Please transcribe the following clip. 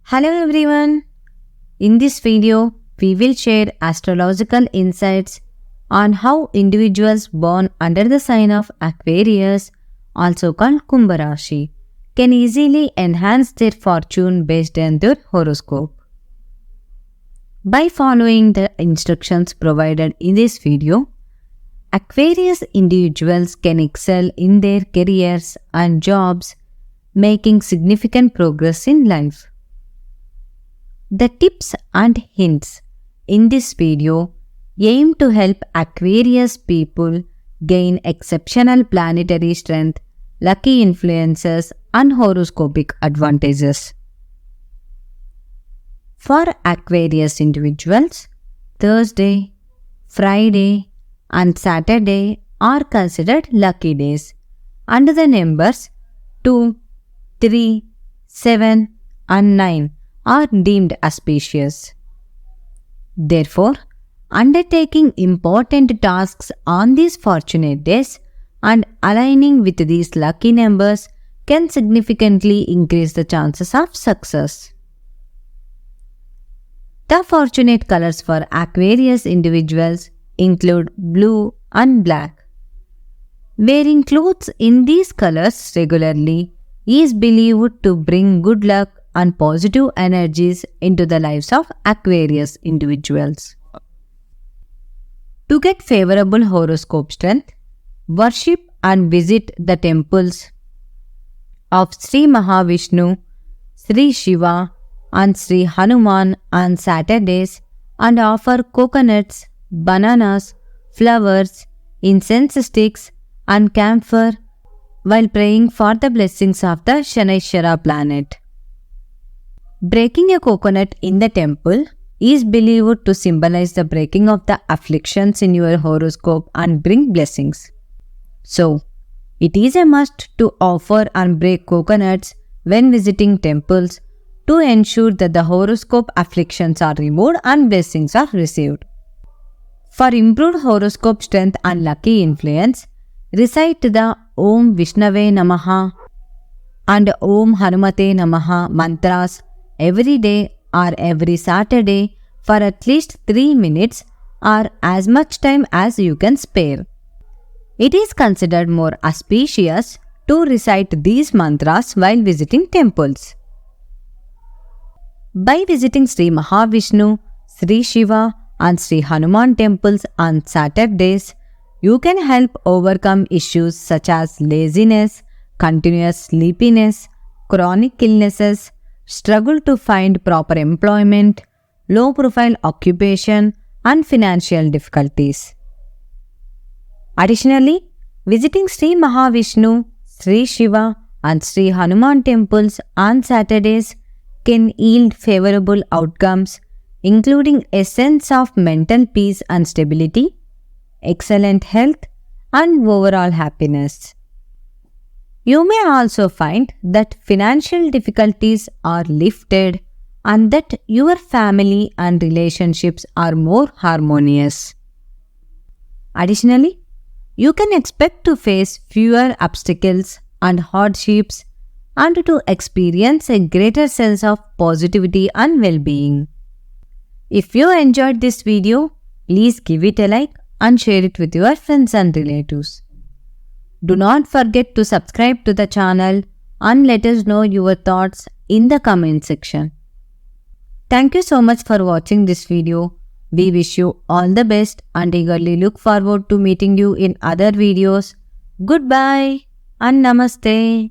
Hello everyone. In this video, we will share astrological insights on how individuals born under the sign of Aquarius, also called Kumbh Rashi, can easily enhance their fortune based on their horoscope. By following the instructions provided in this video, Aquarius individuals can excel in their careers and jobs, making significant progress in life. The tips and hints in this video aim to help Aquarius people gain exceptional planetary strength, lucky influences, and horoscopic advantages. For Aquarius individuals, Thursday, Friday, and Saturday are considered lucky days, and the numbers 2, 3, 7, and 9 are deemed auspicious. Therefore, undertaking important tasks on these fortunate days and aligning with these lucky numbers can significantly increase the chances of success. The fortunate colors for Aquarius individuals include blue and black. Wearing clothes in these colors regularly is believed to bring good luck and positive energies into the lives of Aquarius individuals. To get favorable horoscope strength, worship and visit the temples of Sri Mahavishnu, Sri Shiva, and Sri Hanuman on Saturdays and offer coconuts, bananas, flowers, incense sticks, and camphor while praying for the blessings of the Shanishara planet. Breaking a coconut in the temple is believed to symbolize the breaking of the afflictions in your horoscope and bring blessings. So, it is a must to offer and break coconuts when visiting temples to ensure that the horoscope afflictions are removed and blessings are received. For improved horoscope strength and lucky influence, recite the Om Vishnave Namaha and Om Hanumate Namaha mantras every day or every Saturday for at least 3 minutes or as much time as you can spare. It is considered more auspicious to recite these mantras while visiting temples. By visiting Sri Mahavishnu, Sri Shiva, and Sri Hanuman temples on Saturdays, you can help overcome issues such as laziness, continuous sleepiness, chronic illnesses, struggle to find proper employment, low-profile occupation, and financial difficulties. Additionally, visiting Sri Mahavishnu, Sri Shiva, and Sri Hanuman temples on Saturdays can yield favorable outcomes, including a sense of mental peace and stability, excellent health, and overall happiness. You may also find that financial difficulties are lifted and that your family and relationships are more harmonious. Additionally, you can expect to face fewer obstacles and hardships and to experience a greater sense of positivity and well-being. If you enjoyed this video, please give it a like and share it with your friends and relatives. Do not forget to subscribe to the channel and let us know your thoughts in the comment section. Thank you so much for watching this video. We wish you all the best and eagerly look forward to meeting you in other videos. Goodbye and Namaste.